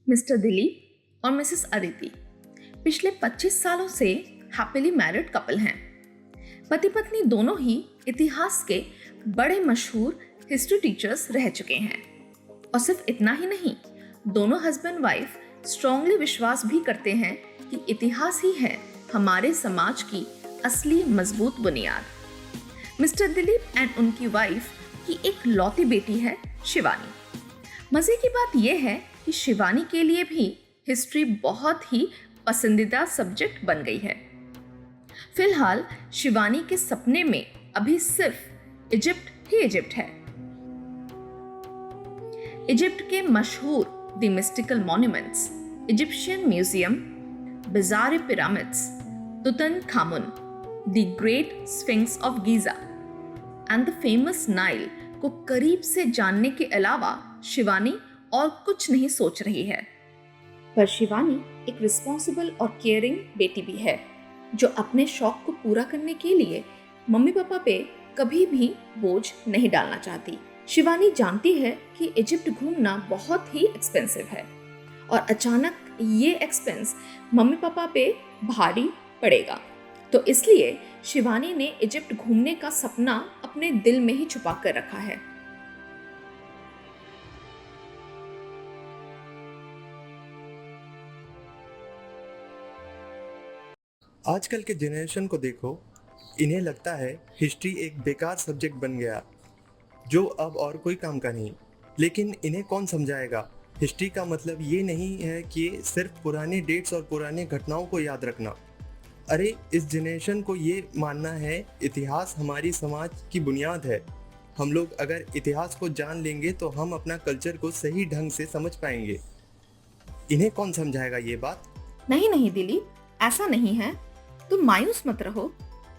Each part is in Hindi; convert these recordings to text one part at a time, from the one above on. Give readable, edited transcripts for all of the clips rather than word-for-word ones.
मिस्टर दिलीप और मिसेस अदिति पिछले 25 सालों से हैप्पीली मैरिड कपल हैं। पति पत्नी दोनों ही इतिहास के बड़े मशहूर हिस्ट्री टीचर्स रह चुके हैं। और सिर्फ इतना ही नहीं, दोनों हस्बैंड वाइफ स्ट्रांगली विश्वास भी करते हैं कि इतिहास ही है हमारे समाज की असली मजबूत बुनियाद। मिस्टर दिलीप एंड उनकी वाइफ की एक लौती बेटी है शिवानी। मजे की बात यह है कि शिवानी के लिए भी हिस्ट्री बहुत ही पसंदीदा सब्जेक्ट बन गई है। फिलहाल शिवानी के सपने में अभी सिर्फ इजिप्ट ही इजिप्ट है। इजिप्ट के मशहूर the mystical monuments, Egyptian museum, bizarre pyramids, Tutankhamun, the great sphinx of Giza and the famous Nile को करीब से जानने के अलावा शिवानी और कुछ नहीं सोच रही है। पर शिवानी एक रिस्पॉन्सिबल और केयरिंग बेटी भी है, जो अपने शौक को पूरा करने के लिए मम्मी पापा पे कभी भी बोझ नहीं डालना चाहती। शिवानी जानती है कि इजिप्ट घूमना बहुत ही एक्सपेंसिव है और अचानक ये एक्सपेंस मम्मी पापा पे भारी पड़ेगा, तो इसलिए शिवानी ने इजिप्ट घूमने का सपना अपने दिल में ही छुपा कर रखा है। आजकल के जनरेशन को देखो, इन्हें लगता है हिस्ट्री एक बेकार सब्जेक्ट बन गया जो अब और कोई काम का नहीं। लेकिन इन्हें कौन समझाएगा? हिस्ट्री का मतलब ये नहीं है कि सिर्फ पुराने डेट्स और पुराने घटनाओं को याद रखना। अरे, इस जनरेशन को ये मानना है इतिहास हमारी समाज की बुनियाद है। हम लोग अगर इतिहास को जान लेंगे तो हम अपना कल्चर को सही ढंग से समझ पाएंगे। इन्हें कौन समझाएगा ये बात? नहीं नहीं दिलीप, ऐसा नहीं है। तुम मायूस मत रहो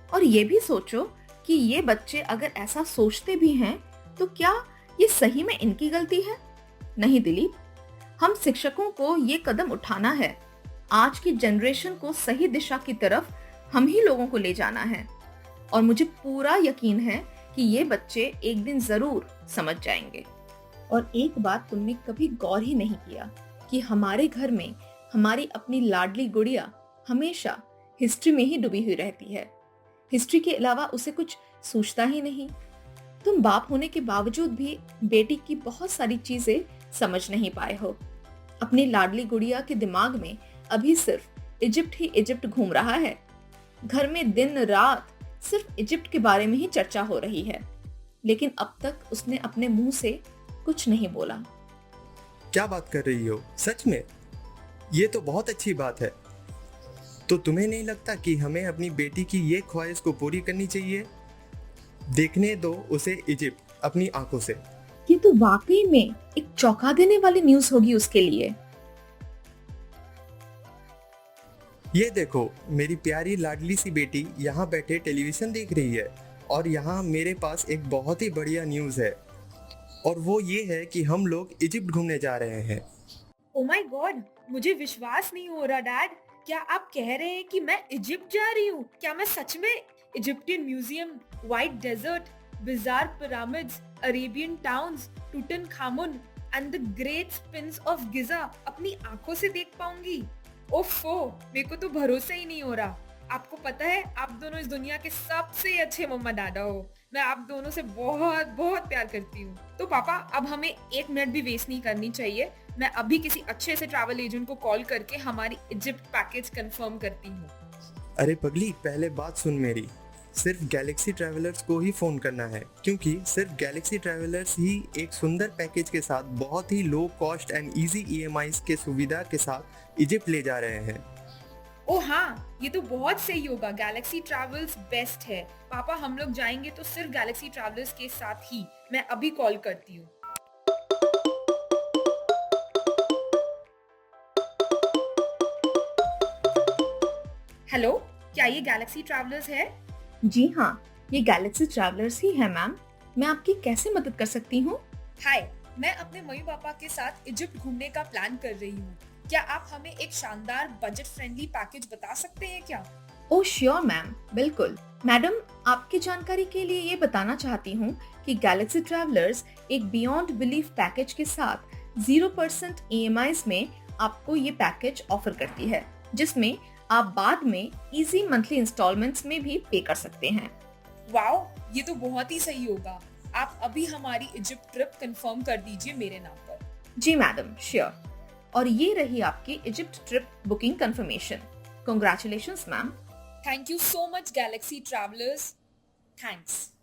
और ये भी सोचो कि ये बच्चे अगर ऐसा सोचते भी हैं तो क्या ये सही में इनकी गलती है? नहीं दिलीप, हम शिक्षकों को ये कदम उठाना है। आज की जनरेशन को सही दिशा की तरफ हम ही लोगों को ले जाना है और मुझे पूरा यकीन है कि ये बच्चे एक दिन जरूर समझ जाएंगे। और एक बात तुमने कभी गौर ही नहीं किया कि हमारे घर में हमारी अपनी लाडली गुड़िया हमेशा हिस्ट्री में ही डूबी हुई रहती है। हिस्ट्री के अलावा उसे कुछ सूझता ही नहीं। तुम बाप होने के बावजूद भी बेटी की बहुत सारी चीजें समझ नहीं पाए हो। अपनी लाडली गुड़िया के दिमाग में अभी सिर्फ इजिप्ट ही इजिप्ट घूम रहा है। घर में दिन रात सिर्फ इजिप्ट के बारे में ही चर्चा हो रही है, लेकिन अब तक उसने अपने मुंह से कुछ नहीं बोला। क्या बात कर रही हो? सच में? ये तो बहुत अच्छी बात है। तो तुम्हें नहीं लगता कि हमें अपनी बेटी की ये ख्वाहिश को पूरी करनी चाहिए? देखने दो उसे इजिप्ट अपनी आंखों से। ये तो वाकई में एक चौंका देने वाली न्यूज़ होगी उसके लिए। ये देखो, मेरी प्यारी लाडली सी बेटी यहाँ बैठे टेलीविजन देख रही है और यहाँ मेरे पास एक बहुत ही बढ़िया न्यूज़ है, और वो ये है कि हम लोग इजिप्ट घूमने जा रहे हैं। ओह माय गॉड, मुझे विश्वास नहीं हो रहा डैड। क्या आप कह रहे हैं कि मैं इजिप्ट जा रही हूँ? क्या मैं सच में Egyptian museum, white desert, bizarre pyramids, Arabian towns, Tutankhamun and the great sphinx of Giza अपनी आंखों से देख पाऊंगी? ओफो, मेरे को तो भरोसा ही नहीं हो रहा। आपको पता है, आप दोनों इस दुनिया के सबसे अच्छे मम्मा दादा हो। मैं आप दोनों से बहुत बहुत प्यार करती हूँ। तो पापा, अब हमें एक मिनट भी वेस्ट नहीं करनी चाहिए। मैं अभी किसी अच्छे से ट्रैवल एजेंट को कॉल करके हमारी इजिप्ट पैकेज कंफर्म करती हूँ। अरे पगली, पहले बात सुन मेरी। सिर्फ गैलेक्सी ट्रैवलर्स को ही फ़ोन करना है, क्योंकि सिर्फ गैलेक्सी ट्रैवलर्स ही एक सुंदर पैकेज के साथ बहुत ही low cost and easy EMIs के सुविधा के साथ इजिप्ट ले जा रहे हैं। ओ हाँ, ये तो बहुत सही होगा। गैलेक्सी ट्रैवल्स बेस्ट है। पापा, हम लोग जाएंगे तो सिर्फ गैलेक्सी ट्रैवलर्स के साथ ही। मैं अभी कॉल करती हूँ। हेलो, क्या ये गैलेक्सी ट्रैवलर्स है? जी हाँ, ये गैलेक्सी ट्रैवलर्स ही है मैम। मैं आपकी कैसे मदद कर सकती हूँ? हाय, मैं अपने मम्मी पापा के साथ इजिप्ट घूमने का प्लान कर रही हूँ। क्या आप हमें एक शानदार बजट फ्रेंडली पैकेज बता सकते हैं क्या? ओह श्योर मैम, बिल्कुल। मैडम, आपकी जानकारी के लिए ये बताना चाहती हूँ कि गैलेक्सी ट्रैवलर्स एक बियॉन्ड बिलीफ पैकेज के साथ 0% EMIs में आपको ये पैकेज ऑफर करती है, जिसमें आप बाद में इजी मंथली इंस्टॉलमेंट्स में भी पे कर सकते हैं। वाओ, ये तो बहुत ही सही होगा। आप अभी हमारी इजिप्ट ट्रिप कंफर्म कर दीजिए मेरे नाम पर। जी मैडम, श्योर। और ये रही आपकी Egypt trip booking confirmation. Congratulations ma'am. Thank you so much Galaxy travellers. Thanks.